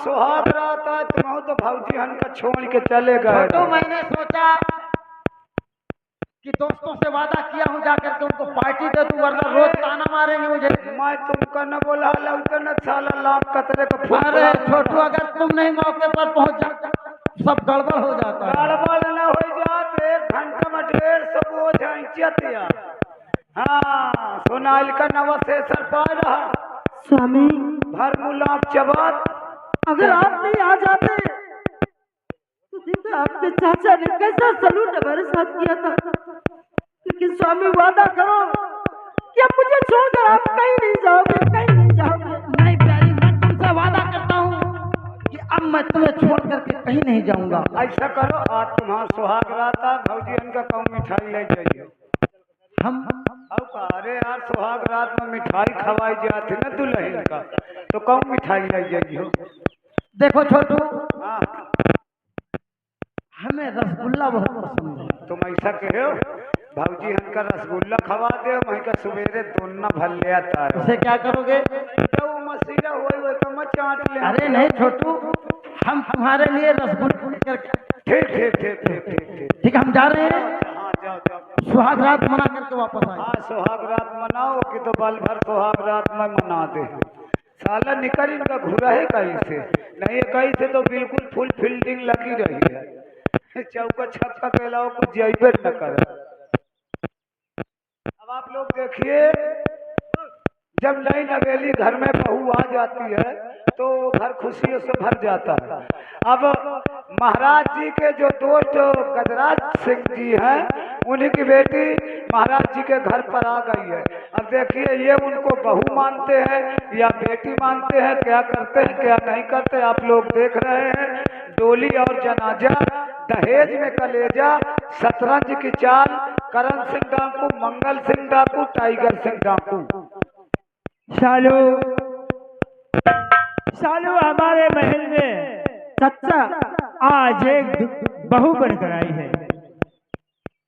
सुहाग रात है, तुम तो भौजी हन का छोड़ के चले गए। तो मैंने सोचा कि दोस्तों से वादा किया हूँ जाकर के उनको पार्टी दे दूं, वरना रोज ताना मारेंगे मुझे। मैं तुमको न बोला न साला लाख कतरे को फूल। अरे छोटू, अगर तुम नहीं मौके पर पहुंच जाते सब गड़बड़ हो जाता है। गड़बड़ न हो जाते, 1 घंटा में 150 बोझ है। हाँ, सोनाल का नवा से सर पा रहा स्वामी, भर मुलाक चबात। अगर आप नहीं आ जाते तो देखो आपके चाचा ने कैसा सलूट हमारे साथ किया था। लेकिन स्वामी वादा करो कि अब मुझे छोड़कर आप कहीं नहीं जाओगे, कहीं नहीं जाओगे। नहीं प्यारी, मैं तुमसे वादा करता हूँ कि अब मैं तुम्हें छोड़ करके कहीं नहीं जाऊंगा। ऐसा करो, आज तुम्हारा सुहाग रात है, भौजी इनका कौन मिठाई ले जाइए। हम अरे यार, सुहाग रात में मिठाई खवाई जाती ना दुल्हन का, तो कौन मिठाई ले जाइए। देखो छोटू, हाँ, हमें रसगुल्ला बहुत पसंद है। तुम ऐसा कहो, भौजी हन का रसगुल्ला खवा दे, वहीं का सवेरे दोनों भर ले आता है। उसे क्या करोगे? तो वो मसीरा वही तो मैं चाट ले। अरे नहीं छोटू, हम तुम्हारे लिए रसगुल्ला लेकर ठीक ठीक ठीक ठीक ठीक ठीक ठीक, हम जा रहे हैं। हाँ, जाओ जाओ। सुहाग रात मना करके वापस आए। हाँ, सुहाग रात मनाओ कि तो बल भर सुहाग रात में मना दे। साला निकल इनका घुरा है कहीं से, नहीं कहीं से तो बिल्कुल फुल फील्डिंग लगी रही है। चौका छक्का के अलावा कुछ जाइबे न करे। अब आप लोग देखिए, जब नई नवेली घर में बहू आ जाती है तो घर खुशियों से भर जाता है। अब महाराज जी के जो दोस्त गजराज सिंह जी हैं, उन्हीं की बेटी महाराज जी के घर पर आ गई है। अब देखिए, ये उनको बहू मानते हैं या बेटी मानते हैं, क्या करते हैं क्या नहीं करते, आप लोग देख रहे हैं। डोली और जनाजा, दहेज में कलेजा, शतरंज की चाल, करण सिंह डाकू, मंगल सिंह डाकू, टाइगर सिंह डाकू। शालू, शालू हमारे महल में चाचा, आज एक बहू बनकर आई है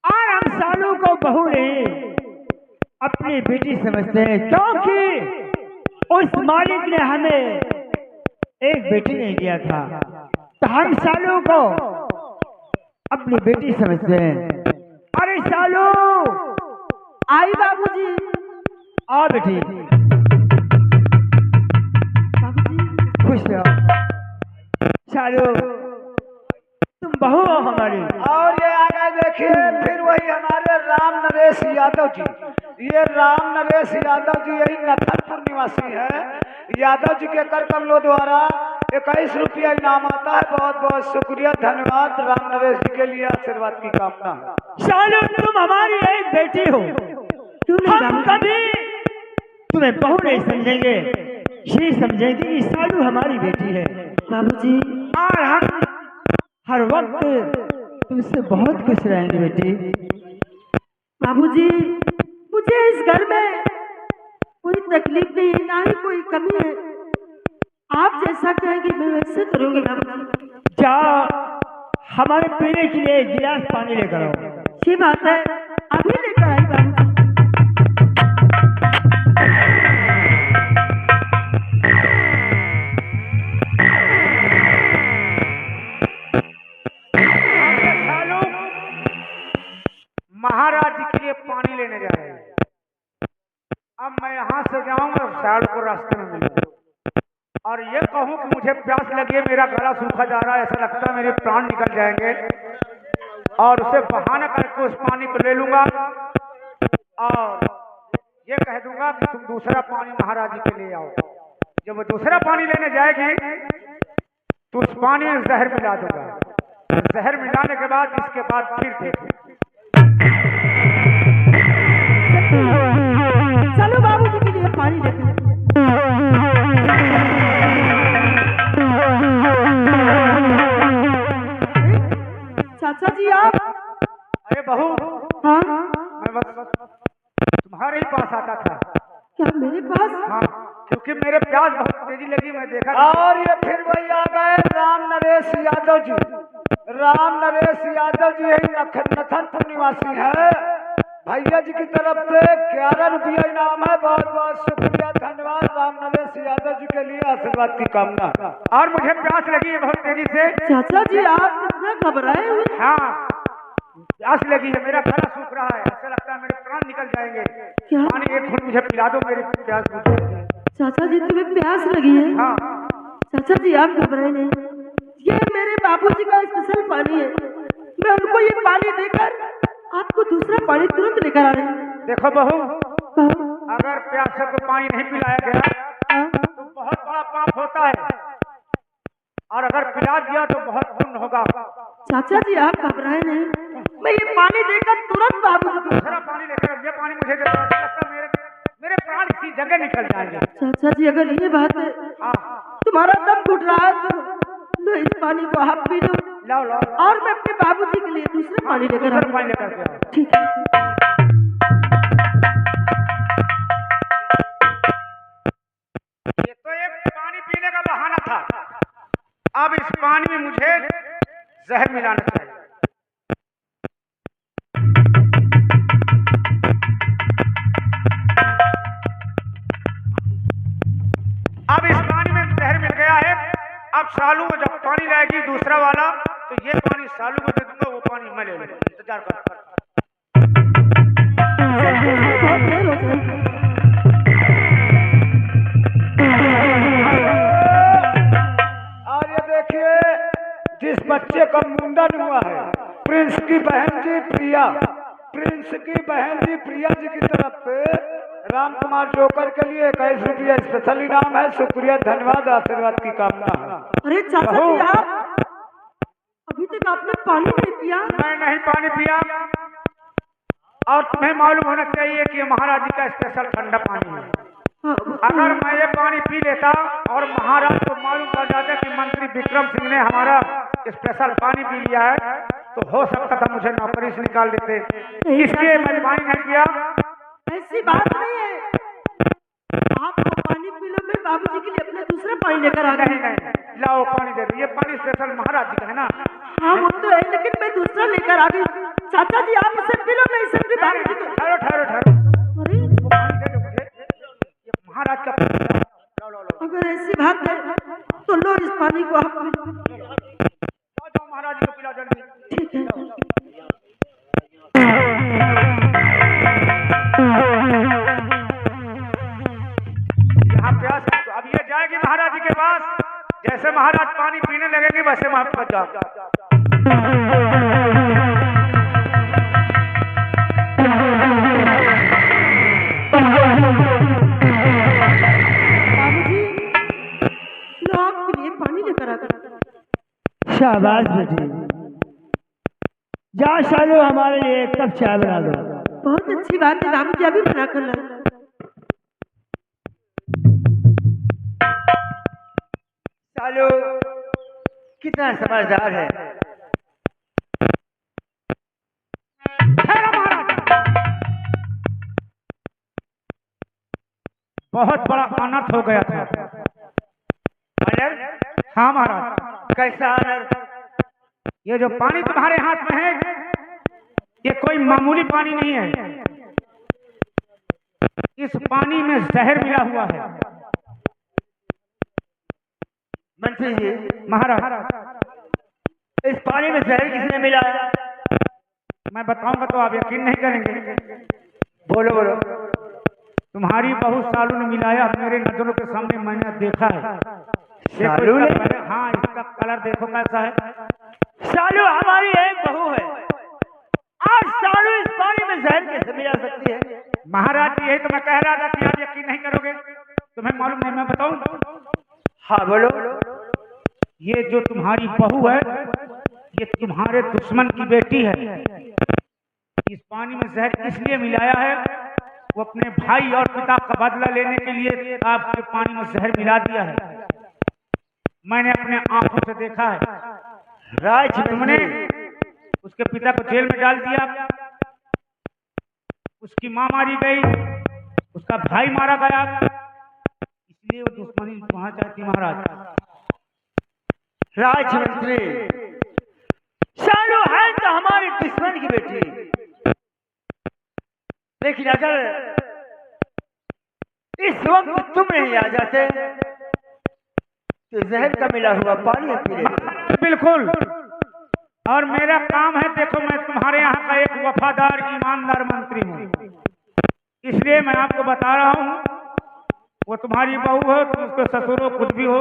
और हम शालू को बहू नहीं अपनी बेटी समझते हैं, क्योंकि उस मालिक ने हमें एक बेटी नहीं दिया था, तो हम शालू को अपनी बेटी समझते हैं। अरे शालू, आई बाबूजी। आओ बेटी, बाबूजी, खुश रहो। शालू, तुम बहू हो हमारी। और ये आगे देखिए, फिर वही हमारे राम नरेश यादव जी। ये राम नरेश यादव जी यही नथनपुर निवासी है। यादव जी के कर कमलों द्वारा 21 रुपया इनाम आता है। बहुत बहुत शुक्रिया, धन्यवाद। राम नरेश जी के लिए आशीर्वाद की कामना। शालू, तुम हमारी एक बेटी हो, क्यों नहीं हम बाबूजी? कभी तुम्हें बहू नहीं समझेंगे, ये समझेंगे कि शालू हमारी बेटी है बाबूजी, और हम हर वक्त तुमसे बहुत खुश रहेंगे बेटी। बाबूजी, मुझे इस घर में कोई तकलीफ नहीं है, ना ही कोई कमी है। आप जैसा कहेंगे मैं वैसे करूंगी बाबूजी। जाओ, हमारे पीने के लिए एक गिलास पानी लेकर आओ। अच्छी बात है, अभी लेकर आई बाबूजी। सालू महाराज जी के लिए पानी लेने जा रहे हैं। अब मैं यहाँ से जाऊंगा, साल को रास्ते में मिलूंगा और ये कहूँ कि मुझे प्यास लगी है, मेरा गला सूखा जा रहा है, ऐसा लगता है मेरे प्राण निकल जाएंगे, और उसे बहाना करके उस पानी को ले लूंगा और ये कह दूंगा कि तुम दूसरा पानी महाराज जी के लिए आओ। जब वो दूसरा पानी लेने जाएगी तो उस पानी में जहर मिला दूंगा। जहर मिलाने के बाद इसके बाद फिर देखो। चलो बाबूजी के लिए पानी लेकर। चाचा जी आप? अरे बहू, हाँ, मैं बस तुम्हारे ही पास आता था। क्या मेरे पास? हाँ, क्योंकि मेरे प्यास बहुत तेजी लगी, मैं देखा। और ये फिर वही आ गए राम नरेश यादव जी। राम नरेश यादव जी यही नथनपुर निवासी है। भैया जी की तरफ से 11 रुपया इनाम है। बहुत बहुत शुक्रिया, धन्यवाद। राम नरेश यादव जी के लिए आशीर्वाद की कामना। और मुझे प्यास लगी है बहुत तेजी से। चाचा जी आप इतना घबराए हुए? हाँ, प्यास लगी है, मेरा गला सूख रहा है, ऐसा लगता है मेरे प्राण निकल जाएंगे। क्या? पानी एक घूंट मुझे पिला दो, मेरी प्यास बुझ जाएगी। चाचा जी तुम्हें प्यास लगी है? हाँ, चाचा जी आप घबराए नहीं, ये मेरे बाबूजी का स्पेशल पानी है। मैं उनको ये पानी देकर आपको दूसरा पानी तुरंत लेकर आ रही हूँ। देखो बहू, कहो। अगर प्यासे को पानी नहीं पिलाया गया तो बहुत बड़ा पाप होता है, और अगर पिला दिया तो बहुत पुण्य होगा। चाचा जी आप घबराए नहीं, मैं ये पानी देकर तुरंत बाबूजी को। दूसरा पानी लेकर, ये पानी मुझे दे दो, ऐसा लगता है मेरे प्राण इसी जगह निकल जाएंगे। चाचा जी अगर ये बात है, हाँ, तुम्हारा दम घुट रहा है तो लो इस पानी को आप पी लो, लाओ लाओ, और मैं अपने बाबूजी के लिए दूसरा पानी लेकर दूसरा आ पानी लेकर के आओ। ठीक है। ये तो एक पानी पीने का बहाना था, अब इस पानी में मुझे जहर मिलाना चाहिए। अब इस पानी में जहर मिल गया है। अब सालू को जब पानी लाएगी दूसरा वाला, तो ये पानी सालू को दे दूंगा, वो पानी मैं ले लूंगा। इंतजार कर। बहुत देर हो गई। और ये देखिए, जिस बच्चे का मुंडन हुआ है, प्रिंस की बहन जी प्रिया, प्रिंस की बहन जी प्रिया जी की तरफ से राम कुमार जोकर के लिए 21 रुपया स्पेशल इनाम है। शुक्रिया, धन्यवाद, आशीर्वाद की कामना है। अरे चाचा जी आप अभी तक आपने पानी नहीं पिया? मैं नहीं पानी पिया, और तुम्हें मालूम होना चाहिए कि ये महाराज जी का स्पेशल ठंडा पानी है। हाँ, अगर मैं ये पानी पी लेता और महाराज को मालूम पड़ जाता कि मंत्री विक्रम सिंह ने हमारा स्पेशल पानी पी लिया है, तो हो सकता था मुझे नौकरी से निकाल देते। इसलिए मैं पानी नहीं पिया। ऐसी बात नहीं है, आप वो पानी पी लो, मैं बाबूजी के लिए अपना दूसरा पानी लेकर आ नहीं गई। नहीं, लाओ पानी दे दो, ये पानी स्पेशल महाराज जी का है ना। हाँ वो तो है, लेकिन मैं दूसरा लेकर आ गई। चाचा जी आप इसे पी लो, मैं इसे अपनी बाबूजी को। ठहरो ठहरो ठहरो, अरे वो पानी दे दो मुझे, ये महाराज का पानी है। लाओ लाओ लाओ, अगर ऐसी बात है तो लो इस पानी को आप पी लो। जाओ जाओ, महाराज जी को पिलाओ जल्दी। ठीक है। यहाँ प्यास है, तो अब ये जाएगी महाराज जी के पास। जैसे महाराज पानी पीने लगेंगे वैसे वहां पहुंच जाओ। बाबूजी लो आपके लिए पानी लेकर आ गई। शाबाश बेटी, जा सालू हमारे लिए एक कप चाय बना दो। बहुत अच्छी बात है बाबूजी, अभी बना कर लाए। सालू कितना समझदार है। बहुत बड़ा अनर्थ हो गया था। अनर्थ? हाँ महाराज। कैसा अनर्थ? ये जो पानी तुम्हारे हाथ में है, ये कोई मामूली पानी नहीं है। इस पानी में जहर मिला हुआ है। मंत्री जी, महाराज, इस पानी में जहर किसने मिलाया? मैं बताऊंगा तो आप यकीन नहीं करेंगे। बोलो बोलो। तुम्हारी बहू सालू ने मिलाया, मेरे नजरों के सामने मैंने देखा है। सालू ने? हाँ, इसका कलर देखो कैसा है। सालू हमारी एक बहू है, और सालू इस पानी में जहर कैसे मिला सकती है? महाराज जी, यही तो मैं कह रहा था कि आप यकीन नहीं करोगे। तुम्हें मालूम नहीं, मैं बताऊं? हाँ बोलो। ये जो तुम्हारी बहू है, ये तुम्हारे दुश्मन की बेटी है। इस पानी में जहर इसलिए मिलाया है, वो अपने भाई और पिता का बदला लेने के लिए आपके पानी में जहर मिला दिया है। मैंने अपने आंखों से देखा है। राज, तुमने उसके पिता को जेल में डाल दिया, उसकी मां मारी गई, उसका भाई मारा गया, इसलिए वो दुश्मनी वहां जाती। महाराज, राजमंत्री, सालू है तो हमारी दुश्मन की बेटी, लेकिन अगर इस वक्त तुम नहीं आ जाते तो जहर का मिला हुआ पानी पी लेते। बिल्कुल। और मेरा काम है, देखो मैं तुम्हारे यहाँ का एक वफादार ईमानदार मंत्री हूँ, इसलिए मैं आपको बता रहा हूँ, वो तुम्हारी बहू हो, तुम उसके ससुर हो, कुछ भी हो,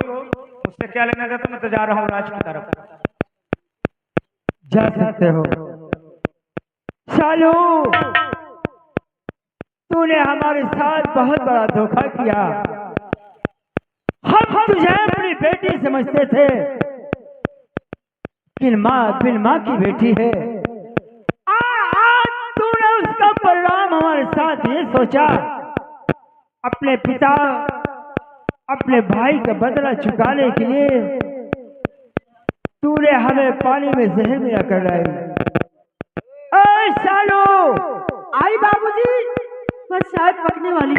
उससे क्या लेना देता। मैं तो जा रहा हूँ राज की तरफ। जा सकते हो। सालू, तूने हमारे साथ बहुत बड़ा धोखा किया। हम तुझे अपनी बेटी समझते थे, बिन माँ की बेटी है। आज तूने उसका परिणाम हमारे साथ ये सोचा, अपने पिता अपने भाई का बदला चुकाने के लिए तूने हमें पानी में जहर मिला कर लाई। ओए सालू, आई बाबूजी, बस चाय पकने वाली।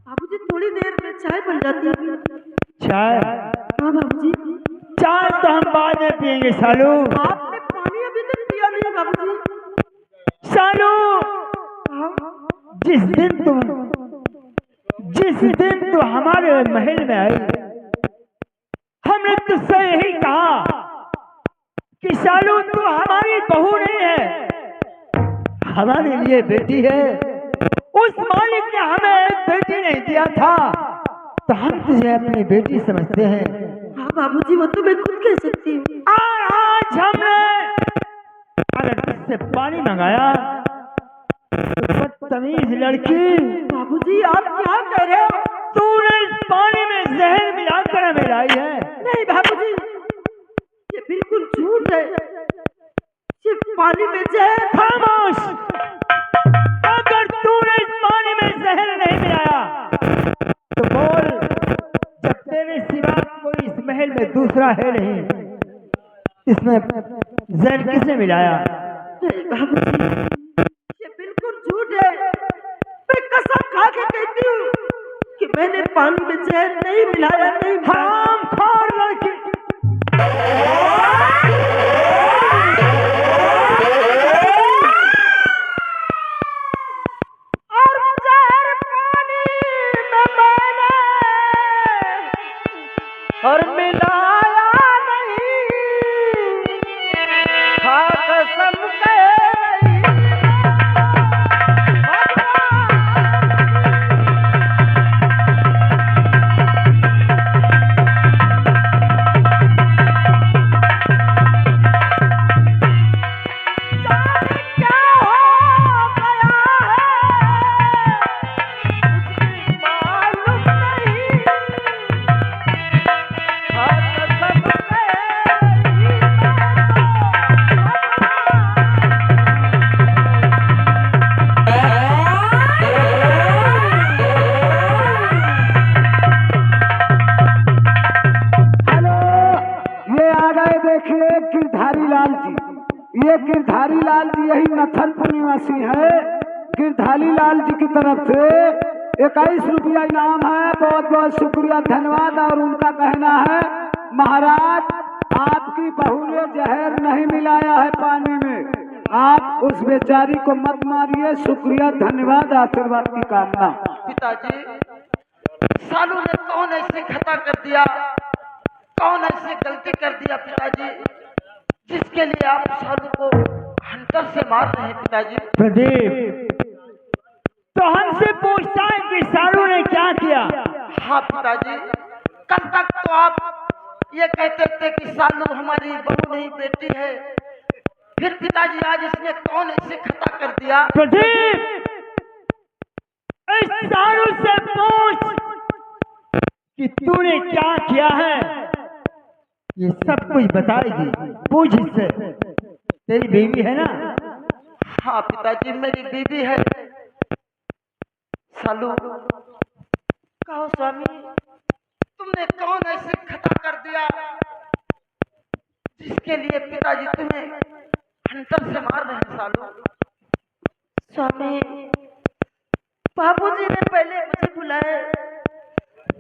बाबूजी थोड़ी देर में चाय बन जाती है। चाय? हाँ बाबूजी। चाय तो हम बाद में पियेंगे सालू। आपने पानी अभी तक पिया नहीं बाबूजी। सालू, जिस दिन तू हमारे महल में आई, हमने तुझसे यही कहा कि सालू तू हमारी बहू नहीं है, हमारे लिए बेटी है। उस मालिक ने हमें एक बेटी नहीं दिया था, तो हम तुझे अपनी बेटी समझते हैं। हाँ बाबूजी, वो तो मैं खुद कह सकती हूँ। और आज हमने अगर तुझसे पानी मंगाया तो बदतमीज लड़की, बाबूजी आप क्या कह रहे हो? तूने इस पानी में जहर मिलाकर हमें लाई है। नहीं बाबूजी, ये बिल्कुल झूठ है। ये पानी में जहर। खामोश! अगर तूने इस पानी में जहर नहीं मिलाया तो बोल, जब तेरे सिवा कोई इस महल में दूसरा है नहीं, इसमें जहर किसने मिलाया? नहीं बाबूजी, ये बिल्कुल झूठ है। मैं कसम खा के कहती हूँ कि मैंने पानी में जहर नहीं मिलाया, नहीं मिलाया। हरामखोर लड़की! और जहर पानी में मैंने और मिलाया नहीं, हाँ कसम ये गिरधारी लाल जी यही नथनपुर निवासी है। गिरधारी लाल जी की तरफ से 21 रुपया इनाम है। बहुत बहुत शुक्रिया, धन्यवाद। और उनका कहना है, महाराज आपकी बहू ने जहर नहीं मिलाया है पानी में, आप उस बेचारी को मत मारिए। शुक्रिया, धन्यवाद, आशीर्वाद की कामना। पिताजी, सालू ने कौन ऐसी खता कर दिया, कौन ऐसी गलती कर दिया पिताजी, जिसके लिए आप सालू को हंटर से मार रहे हैं पिताजी? प्रदीप, तो हमसे पूछता है कि सालू ने क्या किया? हाँ पिताजी, कल तक तो आप ये कहते थे कि सालू हमारी बहू नहीं बेटी है, फिर पिताजी आज इसने कौन ऐसी खता कर दिया? प्रदीप, इस सालू से पूछ कि तूने क्या किया है, ये सब कुछ बताएगी। पूछ इससे, तेरी बीवी है ना? हाँ पिताजी, मेरी बीवी है। सालू, कहो स्वामी, तुमने कौन ऐसी खता कर दिया जिसके लिए पिताजी तुम्हें हंटर से मार रहे हैं? सालू स्वामी, बाबूजी ने पहले मुझे बुलाया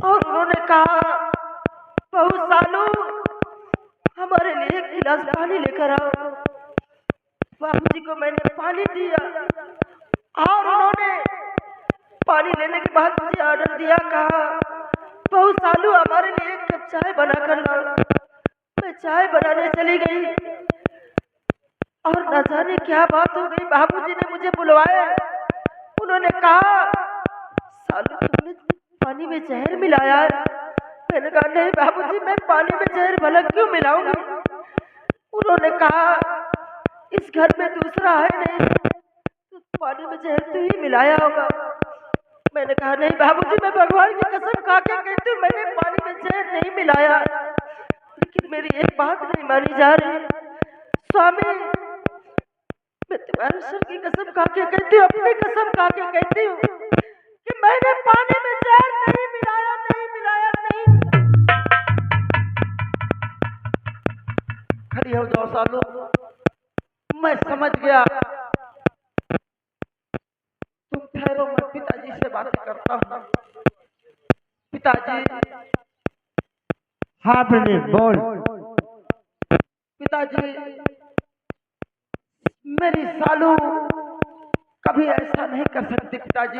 और उन्होंने कहा, बहू सालू गिलास पानी लेकर आओ। बाबूजी को मैंने पानी दिया और उन्होंने पानी लेने के बाद मुझे ऑर्डर दिया, कहा बहू सालू हमारे लिए एक कप चाय बना कर लाओ। मैं चाय बनाने चली गई और न जाने क्या बात हो गई, बाबूजी ने मुझे बुलवाया। उन्होंने कहा सालू तुमने पानी में जहर मिलाया है। मैंने कहा नहीं बाबूजी, मैं पानी में जहर भला क्यों मिलाऊंगी। उन्होंने कहा इस घर में दूसरा है नहीं, तो पानी में जहर तू ही मिलाया होगा। मैंने कहा नहीं बाबूजी, मैं भगवान की कसम खा के कहती हूँ मैंने पानी में जहर नहीं मिलाया। लेकिन मेरी एक बात नहीं मानी जा रही। स्वामी, मैं तुम्हारे सर की कसम खा के कहती हूँ, अपनी कसम खा के कहती हूँ कि मैंने पानी में जहर नहीं मिलाया, नहीं मिलाया, नहीं। खड़ी हो जाओ सालू, मैं समझ गया। तुम ठहरो, मैं पिताजी से बातें करता हूँ। पिताजी, हाँ प्रदीप बोल। पिताजी, मेरी सालू कभी ऐसा नहीं कर सकती पिताजी।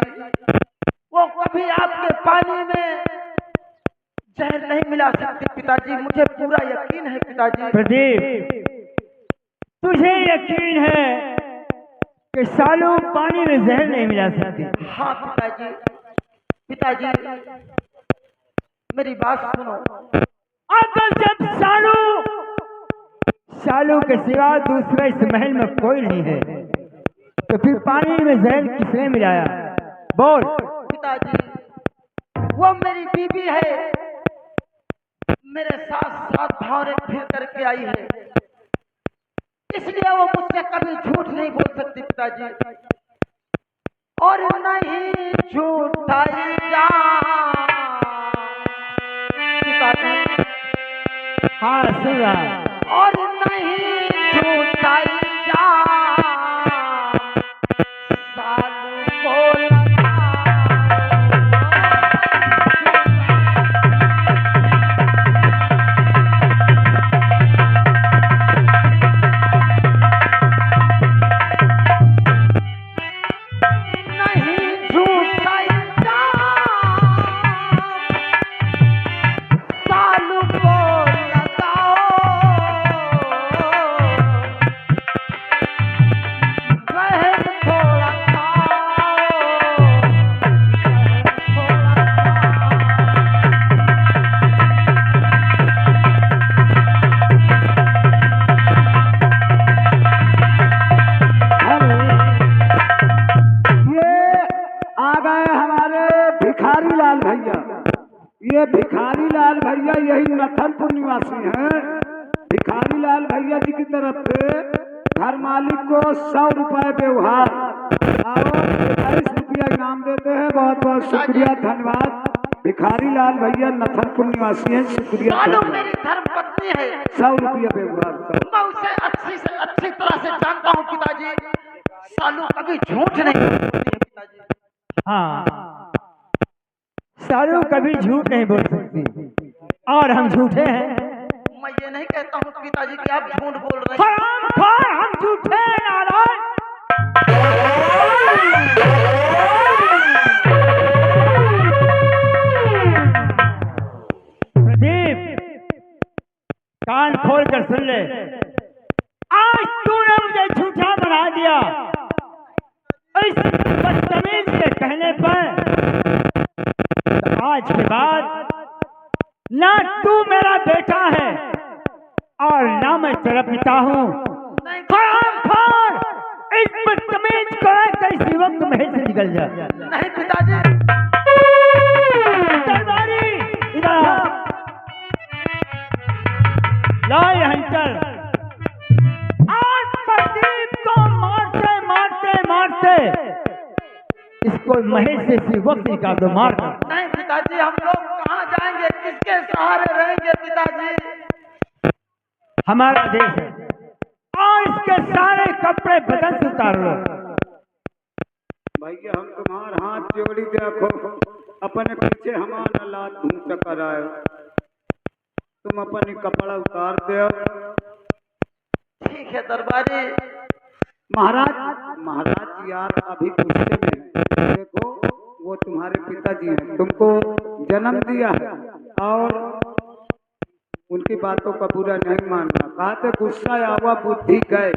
वो कभी आपके पानी में जहर नहीं मिला सकती पिताजी, मुझे पूरा यकीन है पिताजी। प्रदीप, तुझे यकीन है कि सालू पानी में जहर नहीं मिला सकती? हाँ पिताजी। पिताजी मेरी बात सुनो। अगर जब सालू के सिवा दूसरे इस महल में कोई नहीं है, तो फिर पानी में जहर किसने मिलाया? बोल। पिताजी, वो मेरी बीबी है, मेरे साथ साथ भावरे फिर करके आई है, इसलिए वो मुझसे कभी झूठ नहीं बोल सकती पिताजी। और नहीं झूठाई जा पिताजी। हाँ सुन रहा। और नहीं झूठाई जा सालू बोला। ये भिखारी लाल भैया यही नथनपुर निवासी हैं। भिखारी लाल भैया जी की तरफ से घर मालिक को 100 रुपए व्यवहार और 22 रुपया इनाम देते हैं। बहुत बहुत शुक्रिया, धन्यवाद। भिखारी लाल भैया नथनपुर निवासी हैं, शुक्रिया। सालू मेरी धर्म पत्नी है। 100 रुपया व्यवहार। मैं उसे अच्छी तरह से जानता हूँ पिताजी। सालू कभी झूठ नहीं बोलती है पिताजी। हाँ, सालू कभी झूठ नहीं बोल सकती और हम झूठे हैं। मैं ये नहीं कहता हूँ पिताजी कि आप झूठ बोल रहे हैं। हरामखोर, हम झूठे हैं नारायण। प्रदीप, कान खोल कर सुन ले। आज तूने मुझे झूठा बना दिया। इस बदतमीज के कहने पर आज के बाद ना तू मेरा बेटा है और ना मैं तेरा पिता हूँ। हरामखोर, इस बदतमीज को इसी वक्त महल से निकल जा। नहीं पिताजी। दरबारी इधर आ। लाए हंटर। आज प्रदीप को मारते मारते मारते इसको महल से इसी वक्त निकाल दो। मार दो। नहीं पिताजी, हम लोग कहाँ जाएंगे, किसके सहारे रहेंगे पिताजी? हमारा देश है और इसके सारे कपड़े बदन से उतार लो। भैया हम तुम्हार हाथ जोड़ी देखो, अपने पीछे हमारा लात घूम चकर आए। तुम अपनी कपड़ा उतार दो है दरबारी। महाराज महाराज यार अभी गुस्से में देखो, वो तुम्हारे पिताजी हैं, तुमको जन्म दिया है और उनकी बातों का बुरा नहीं मानना। कहा थे गुस्सा आवा बुद्धि गए।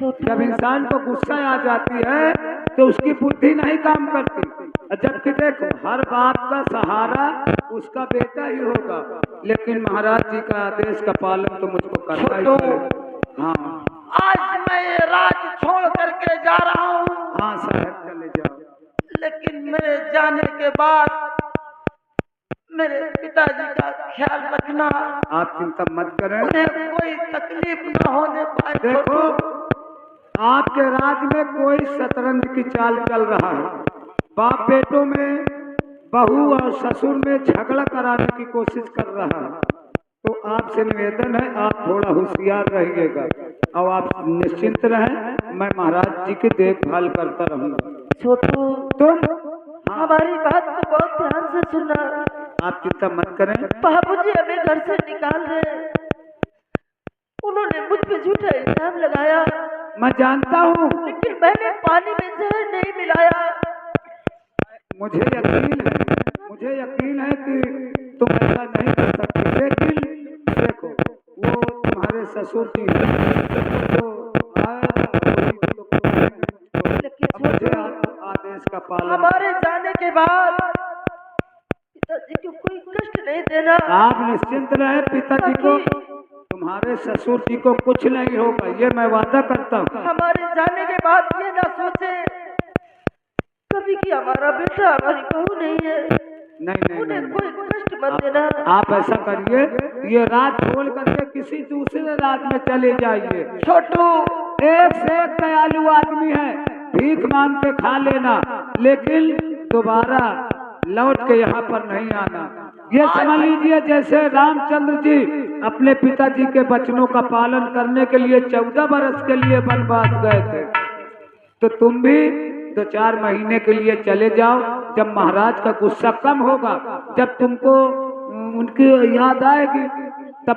जब इंसान को गुस्सा आ जाती है तो उसकी बुद्धि नहीं काम करती। जबकि देखो हर बाप का सहारा उसका बेटा ही होगा, लेकिन महाराज जी का आदेश का पालन तो मुझको करना ही पड़ेगा। हाँ आज मैं ये राज छोड़ करके जा रहा हूँ, हाँ साहब चले जाओ। लेकिन मेरे जाने के बाद मेरे पिताजी का ख्याल रखना, आप चिंता मत करें। उन्हें कोई तकलीफ न होने पाए। देखो आपके राज में कोई शतरंज की चाल चल रहा है। बाप बेटों में, बहू और ससुर में झगड़ा कराने की कोशिश कर रहा है। तो आपसे निवेदन है आप थोड़ा होशियार रहिएगा और आप निश्चिंत रहें, मैं महाराज जी की देखभाल करता रहूंगा। छोटू तुम हमारी बात को बहुत ध्यान से सुनना। आप चिंता मत करें। बाबूजी हमें घर से निकाल रहे हैं। उन्होंने मुझ पे झूठा इल्जाम लगाया, मैं जानता हूँ, लेकिन मैंने पानी में जहर नहीं मिलाया। मुझे यकीन है कि तुम ऐसा नहीं कर सकते। लेकिन देखो वो तुम्हारे ससुर जी हैं, तो मुझे आदेश का पालन। हमारे जाने के बाद पिताजी को कोई कष्ट नहीं देना। आप निश्चिंत रहे, पिताजी को, तुम्हारे ससुर जी को कुछ नहीं होगा, ये मैं वादा करता हूँ। हमारे जाने के बाद ये ना सोचे कभी कि हमारा बेटा हमारी बहू नहीं है। नहीं उन्हें नहीं, कोई कष्ट मत देना। आप ऐसा करिए, ये राज छोड़ करके किसी दूसरे राज में चले जाइए। छोटू एक से एक दयालु आदमी है, भीख मांग के खा लेना, लेकिन दोबारा लौट के यहाँ पर नहीं आना। ये समझ लीजिए जैसे रामचंद्र जी अपने पिताजी के वचनों का पालन करने के लिए 14 बरस के लिए वनवास गए थे, तो तुम भी 2-4 महीने के लिए चले जाओ। जब महाराज का गुस्सा कम होगा, जब तुमको उनकी याद आएगी, तब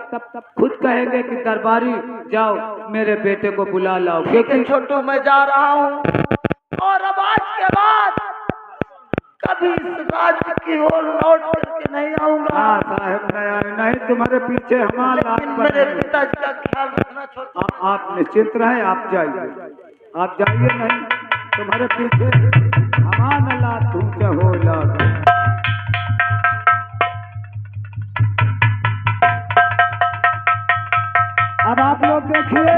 खुद कहेंगे कि दरबारी जाओ मेरे बेटे को बुला लाओ। लेकिन छोटू मैं जा रहा हूँ और अब आज के बाद कभी इस राज्य की ओर लौट करके नहीं आऊंगा। हाँ साहब नहीं, तुम्हारे पीछे हमारा लेकिन मेरे पिताजी का ख्याल रखना छोटू। आप निश्चिंत रहें, आप जाइए नहीं, तुम्हारे पीछे हमारा लात ऊंचा हो लात। अब आप लोग देखिए,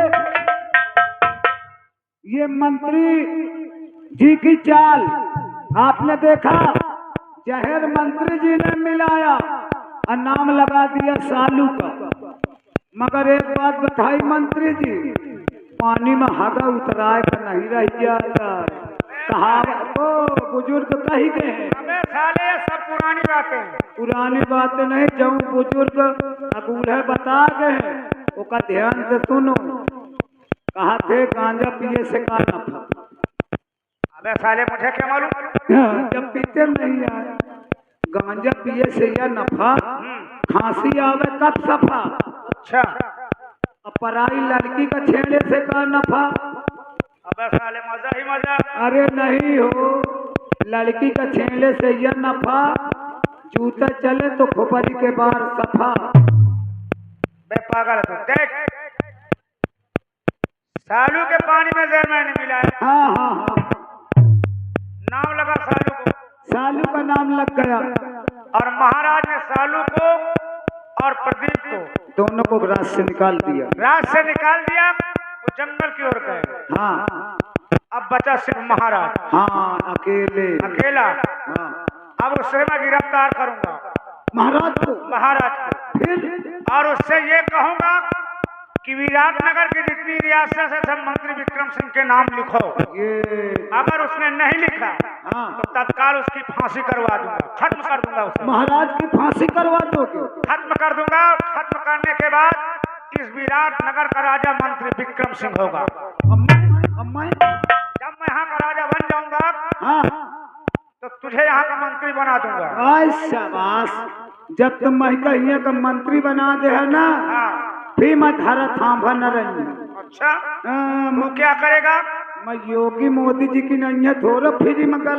ये मंत्री जी की चाल आपने देखा, जहर मंत्री जी ने मिलाया और नाम लगा दिया सालू का। मगर एक बात बताई मंत्री जी, पानी में हागा उतराए का नहीं रह जाता। कहावत को बुजुर्ग कही गए हैं। अबे साले सब पुरानी बातें। पुरानी बातें नहीं, जो बुजुर्ग अबूढ़े बता गए हैं उसका ध्यान से सुनो। कहा थे गांजा पिए से का नफा। अबे साले मुझे क्या मालूम। जब पीते नहीं आए, गांजा पिए से यह नफा, खांसी आवे कब सफा। अच्छा अब पराई लड़की का छेड़े से का नफा। अबे साले मजा ही मजा। अरे नहीं हो, लड़की का छेड़े से यह नफा, जूता चले तो खोपड़ी के बाहर सफा। बे पागल है तू। देख सालू के पानी में जहर मैंने मिलाया। हाँ, नाम लगा सालू को, सालू का नाम लग गया और महाराज ने सालू को और प्रदीप को दोनों को रात से निकाल दिया। रात से निकाल दिया, वो जंगल की ओर गए। हाँ अब बचा सिर्फ महाराज। हाँ, अकेला। हाँ, अब उससे मैं गिरफ्तार करूंगा महाराज को। फिर और उससे ये कहूंगा कि विराटनगर की जितनी रियासत है सब मंत्री विक्रम सिंह के नाम लिखो। ये अगर उसने नहीं लिखा हाँ, तो तत्काल उसकी फांसी करवा दूंगा, खत्म कर दूंगा उसे। महाराज की फांसी करवा दोगे? खत्म कर दूंगा। खत्म करने के बाद इस विराटनगर का राजा मंत्री विक्रम सिंह होगा। अब मैं जब मैं यहाँ का राजा बन जाऊंगा हाँ, तो तुझे यहाँ का मंत्री बना दूंगा। आय शाबाश, जब तुम महिका का मंत्री बना दे है ना, हाँ फिर मैं धारा थांभा न रही। अच्छा वो क्या करेगा? मैं योगी मोदी जी की नहीं है थोड़ा फ्री में कर